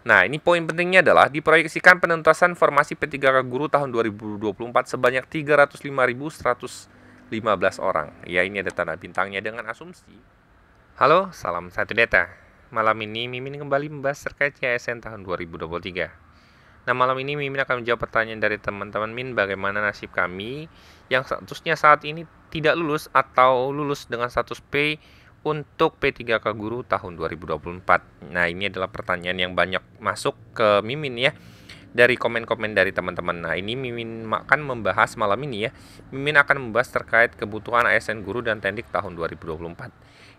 Nah, ini poin pentingnya adalah diproyeksikan penuntasan formasi P3K guru tahun 2024 sebanyak 305.115 orang. Ya, ini ada tanda bintangnya dengan asumsi. Halo, salam satu data. Malam ini Mimin kembali membahas terkait CSN tahun 2023. Nah, malam ini Mimin akan menjawab pertanyaan dari teman-teman Min bagaimana nasib kami yang statusnya saat ini tidak lulus atau lulus dengan status P untuk P3K Guru tahun 2024. Nah, ini adalah pertanyaan yang banyak masuk ke Mimin ya dari komen-komen dari teman-teman. Nah, ini Mimin akan membahas malam ini ya. Mimin akan membahas terkait kebutuhan ASN Guru dan Tendik tahun 2024.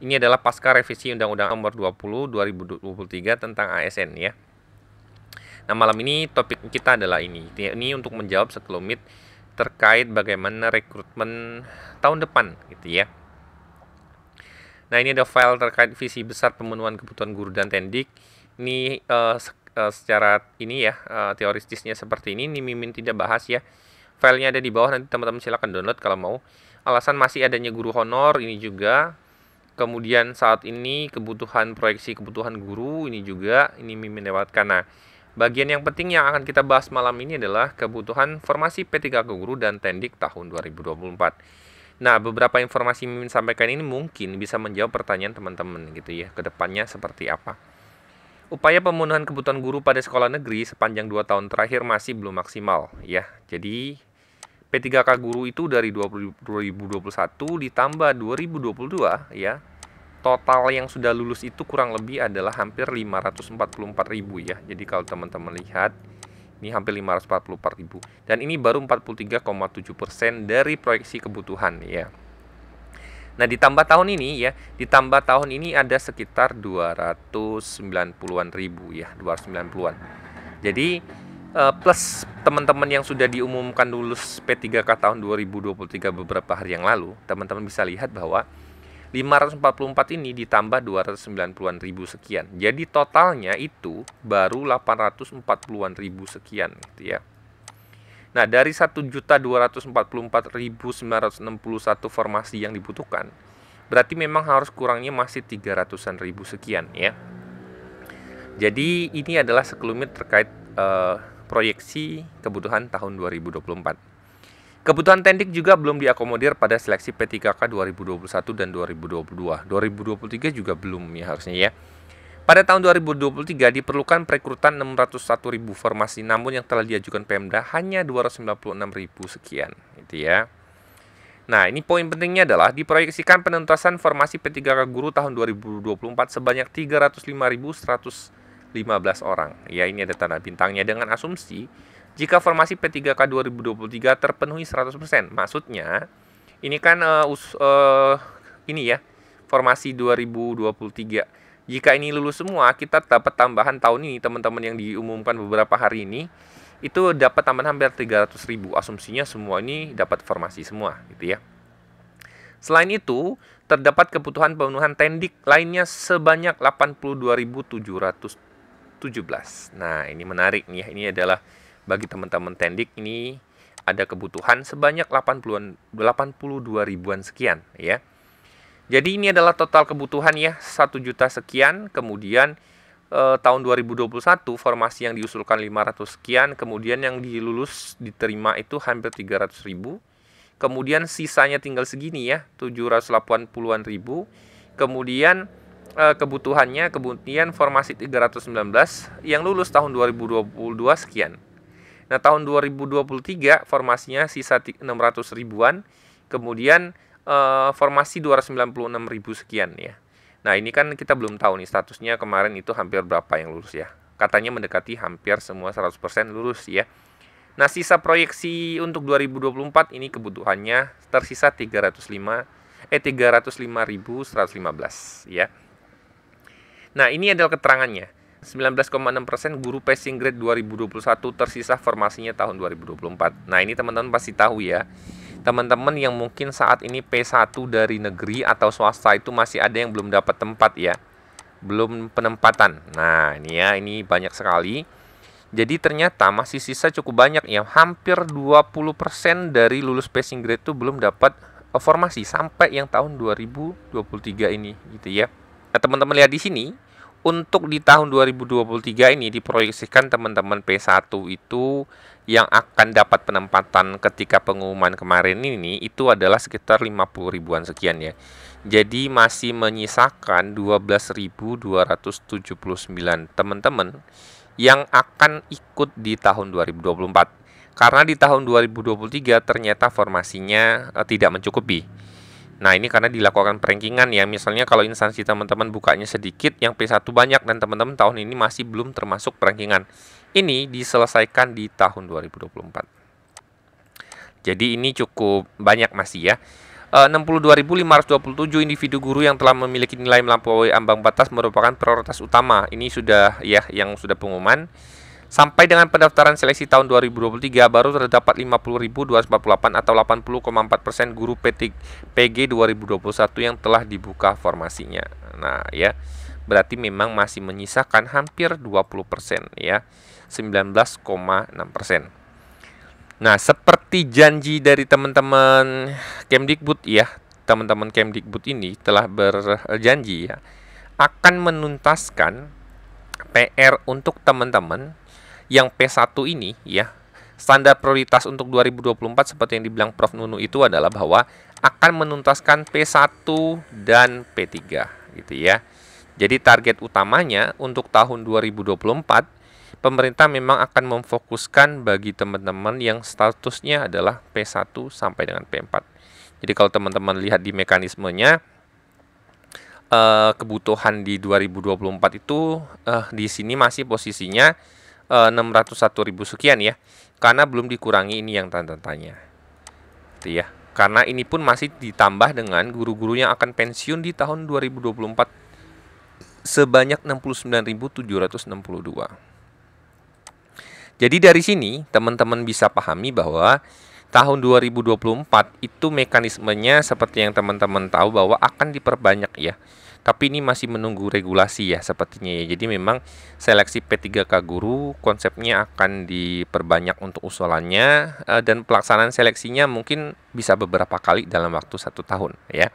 Ini adalah pasca revisi Undang-Undang Nomor 20 2023 tentang ASN ya. Nah, malam ini topik kita adalah ini. Ini untuk menjawab sekelumit terkait bagaimana rekrutmen tahun depan gitu ya. Nah, ini ada file terkait visi besar pemenuhan kebutuhan guru dan tendik. Ini secara ini ya, teoristisnya seperti ini. Ini Mimin tidak bahas ya. Filenya ada di bawah, nanti teman-teman silakan download kalau mau. Alasan masih adanya guru honor ini juga. Kemudian saat ini kebutuhan proyeksi kebutuhan guru ini juga ini Mimin lewatkan. Nah, bagian yang penting yang akan kita bahas malam ini adalah kebutuhan formasi P3K guru dan tendik tahun 2024. Nah, beberapa informasi Mimin sampaikan ini mungkin bisa menjawab pertanyaan teman-teman gitu ya, ke depannya seperti apa. Upaya pemenuhan kebutuhan guru pada sekolah negeri sepanjang 2 tahun terakhir masih belum maksimal ya. Jadi P3K guru itu dari 2021 ditambah 2022 ya. Total yang sudah lulus itu kurang lebih adalah hampir 544.000 ya. Jadi kalau teman-teman lihat ini hampir 544.000 dan ini baru 43,7% dari proyeksi kebutuhan ya. Nah, ditambah tahun ini ada sekitar 290-an ribu ya, 290-an. Jadi plus teman-teman yang sudah diumumkan lulus P3K tahun 2023 beberapa hari yang lalu, teman-teman bisa lihat bahwa 544 ini ditambah 290-an ribu sekian. Jadi totalnya itu baru 840-an ribu sekian gitu ya. Nah, dari 1.244.961 formasi yang dibutuhkan, berarti memang harus kurangnya masih 300-an ribu sekian ya. Jadi ini adalah sekelumit terkait proyeksi kebutuhan tahun 2024. Kebutuhan tendik juga belum diakomodir pada seleksi P3K 2021 dan 2022. 2023 juga belum ya harusnya ya. Pada tahun 2023 diperlukan perekrutan 601.000 formasi, namun yang telah diajukan Pemda hanya 296.000 sekian, gitu ya. Nah, ini poin pentingnya adalah diproyeksikan penuntasan formasi P3K guru tahun 2024 sebanyak 305.115 orang. Ya, ini ada tanda bintangnya dengan asumsi jika formasi P3K 2023 terpenuhi 100%. Maksudnya, ini kan ini ya, formasi 2023. Jika ini lulus semua, kita dapat tambahan tahun ini, teman-teman yang diumumkan beberapa hari ini, itu dapat tambahan hampir 300.000. Asumsinya semua ini dapat formasi semua, gitu ya. Selain itu, terdapat kebutuhan pemenuhan tendik lainnya sebanyak 82.717. Nah, ini menarik nih ya. Ini adalah bagi teman-teman tendik ini ada kebutuhan sebanyak 82 ribuan sekian ya. Jadi ini adalah total kebutuhan ya 1 juta sekian. Kemudian tahun 2021 formasi yang diusulkan 500 sekian. Kemudian yang dilulus diterima itu hampir 300.000. Kemudian sisanya tinggal segini ya 780-an ribu. Kemudian kebutuhannya kemudian formasi 319 yang lulus tahun 2022 sekian. Nah, tahun 2023 formasinya sisa 600 ribuan, kemudian formasi 296.000 sekian ya. Nah, ini kan kita belum tahu nih statusnya kemarin itu hampir berapa yang lulus ya. Katanya mendekati hampir semua 100% lulus ya. Nah, sisa proyeksi untuk 2024 ini kebutuhannya tersisa 305.115 ya. Nah, ini adalah keterangannya. 19,6% guru passing grade 2021 tersisa formasinya tahun 2024. Nah, ini teman-teman pasti tahu ya. Teman-teman yang mungkin saat ini P1 dari negeri atau swasta itu masih ada yang belum dapat tempat ya. Belum penempatan. Nah, ini ya, ini banyak sekali. Jadi ternyata masih sisa cukup banyak ya. Hampir 20% dari lulus passing grade itu belum dapat formasi sampai yang tahun 2023 ini gitu ya. Nah, teman-teman lihat di sini, untuk di tahun 2023 ini diproyeksikan teman-teman P1 itu yang akan dapat penempatan ketika pengumuman kemarin ini itu adalah sekitar 50 ribuan sekian ya. Jadi masih menyisakan 12.279 teman-teman yang akan ikut di tahun 2024. Karena di tahun 2023 ternyata formasinya tidak mencukupi. Nah, ini karena dilakukan perankingan ya. Misalnya kalau instansi teman-teman bukanya sedikit, yang P1 banyak, dan teman-teman tahun ini masih belum termasuk perankingan. Ini diselesaikan di tahun 2024. Jadi ini cukup banyak masih ya. 62.527 individu guru yang telah memiliki nilai melampaui ambang batas merupakan prioritas utama. Ini sudah ya yang sudah pengumuman. Sampai dengan pendaftaran seleksi tahun 2023 baru terdapat 50.248 atau 80,4% guru PG 2021 yang telah dibuka formasinya. Nah, ya. Berarti memang masih menyisakan hampir 20% ya. 19,6%. Nah, seperti janji dari teman-teman Kemdikbud ya. Teman-teman Kemdikbud ini telah berjanji ya akan menuntaskan PR untuk teman-teman yang P1 ini ya. Standar prioritas untuk 2024 seperti yang dibilang Prof Nunu itu adalah bahwa akan menuntaskan P1 dan P3 gitu ya. Jadi target utamanya untuk tahun 2024 pemerintah memang akan memfokuskan bagi teman-teman yang statusnya adalah P1 sampai dengan P4. Jadi kalau teman-teman lihat di mekanismenya kebutuhan di 2024 itu di sini masih posisinya 601.000 sekian ya, karena belum dikurangi ini yang tanda tanya itu ya, karena ini pun masih ditambah dengan guru-guru yang akan pensiun di tahun 2024 sebanyak 69.762. Jadi dari sini teman-teman bisa pahami bahwa tahun 2024 itu mekanismenya seperti yang teman-teman tahu bahwa akan diperbanyak ya. Tapi ini masih menunggu regulasi ya sepertinya ya. Jadi memang seleksi P3K guru konsepnya akan diperbanyak untuk usulannya dan pelaksanaan seleksinya mungkin bisa beberapa kali dalam waktu 1 tahun ya.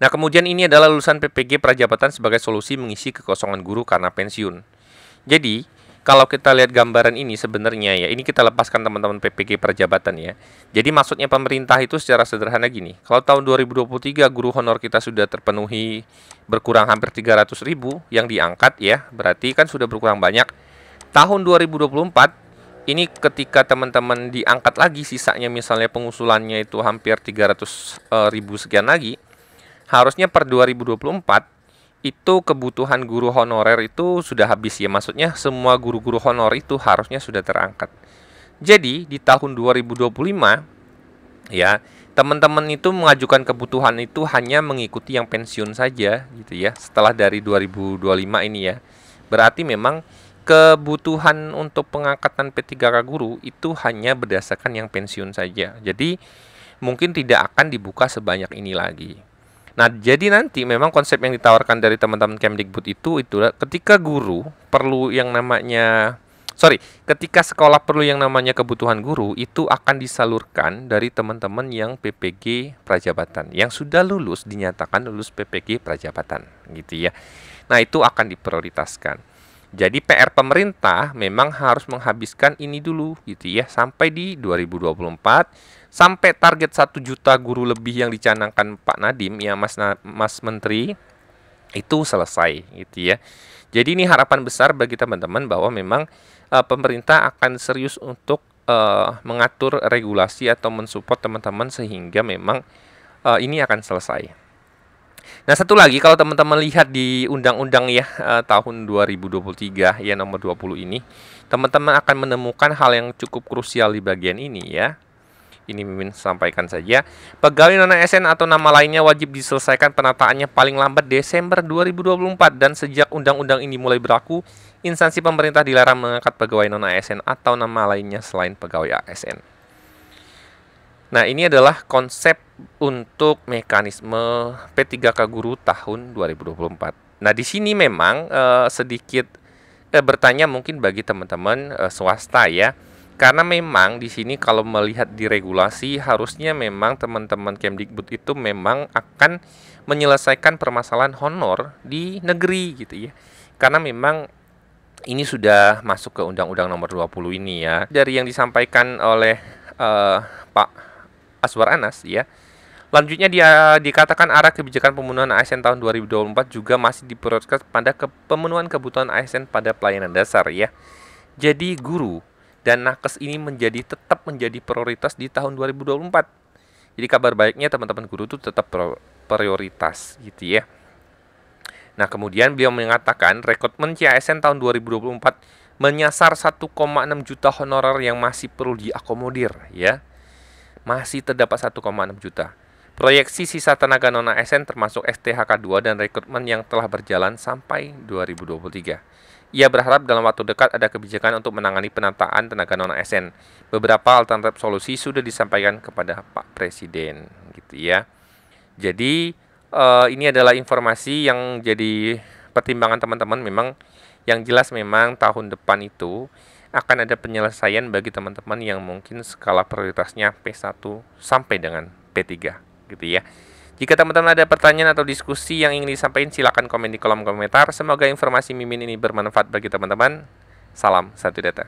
Nah, kemudian ini adalah lulusan PPG Prajabatan sebagai solusi mengisi kekosongan guru karena pensiun. Jadi kalau kita lihat gambaran ini sebenarnya ya, ini kita lepaskan teman-teman PPG Prajabatan ya. Jadi maksudnya pemerintah itu secara sederhana gini. Kalau tahun 2023 guru honor kita sudah terpenuhi berkurang hampir 300.000 yang diangkat ya, berarti kan sudah berkurang banyak. Tahun 2024 ini ketika teman-teman diangkat lagi sisanya misalnya pengusulannya itu hampir 300.000 sekian lagi. Harusnya per 2024 itu kebutuhan guru honorer itu sudah habis ya, maksudnya semua guru-guru honor itu harusnya sudah terangkat. Jadi di tahun 2025 ya, teman-teman itu mengajukan kebutuhan itu hanya mengikuti yang pensiun saja gitu ya. Setelah dari 2025 ini ya. Berarti memang kebutuhan untuk pengangkatan P3K guru itu hanya berdasarkan yang pensiun saja. Jadi mungkin tidak akan dibuka sebanyak ini lagi. Nah, jadi nanti memang konsep yang ditawarkan dari teman-teman Kemdikbud itu ketika guru perlu yang namanya ketika sekolah perlu yang namanya kebutuhan guru itu akan disalurkan dari teman-teman yang PPG Prajabatan yang sudah lulus, dinyatakan lulus PPG Prajabatan gitu ya. Nah, itu akan diprioritaskan. Jadi PR pemerintah memang harus menghabiskan ini dulu gitu ya sampai di 2024 sampai target 1 juta guru lebih yang dicanangkan Pak Nadiem ya Mas Menteri itu selesai gitu ya. Jadi ini harapan besar bagi teman-teman bahwa memang pemerintah akan serius untuk mengatur regulasi atau mensupport teman-teman sehingga memang ini akan selesai. Nah, satu lagi kalau teman-teman lihat di undang-undang ya tahun 2023 ya nomor 20 ini, teman-teman akan menemukan hal yang cukup krusial di bagian ini ya. Ini Mimin sampaikan saja. Pegawai non-ASN atau nama lainnya wajib diselesaikan penataannya paling lambat Desember 2024 dan sejak undang-undang ini mulai berlaku, instansi pemerintah dilarang mengangkat pegawai non-ASN atau nama lainnya selain pegawai ASN. Nah, ini adalah konsep untuk mekanisme P3K guru tahun 2024. Nah, di sini memang sedikit bertanya mungkin bagi teman-teman swasta ya. Karena memang di sini kalau melihat di regulasi harusnya memang teman-teman Kemdikbud itu memang akan menyelesaikan permasalahan honor di negeri gitu ya. Karena memang ini sudah masuk ke Undang-Undang Nomor 20 ini ya. Dari yang disampaikan oleh Pak Aswar Anas ya. Selanjutnya dia dikatakan arah kebijakan pemenuhan ASN tahun 2024 juga masih diprioritaskan pada pemenuhan kebutuhan ASN pada pelayanan dasar ya. Jadi guru dan nakes ini tetap menjadi prioritas di tahun 2024. Jadi kabar baiknya teman-teman guru itu tetap prioritas gitu ya. Nah, kemudian beliau mengatakan rekrutmen CASN tahun 2024 menyasar 1,6 juta honorer yang masih perlu diakomodir ya. Masih terdapat 1,6 juta. Proyeksi sisa tenaga non-ASN termasuk STHK2 dan rekrutmen yang telah berjalan sampai 2023. Ia berharap dalam waktu dekat ada kebijakan untuk menangani penataan tenaga non-ASN. Beberapa alternatif solusi sudah disampaikan kepada Pak Presiden, gitu ya. Jadi ini adalah informasi yang jadi pertimbangan teman-teman. Memang yang jelas memang tahun depan itu akan ada penyelesaian bagi teman-teman yang mungkin skala prioritasnya P1 sampai dengan P3 gitu ya. Jika teman-teman ada pertanyaan atau diskusi yang ingin disampaikan, silakan komen di kolom komentar. Semoga informasi Mimin ini bermanfaat bagi teman-teman. Salam satu data.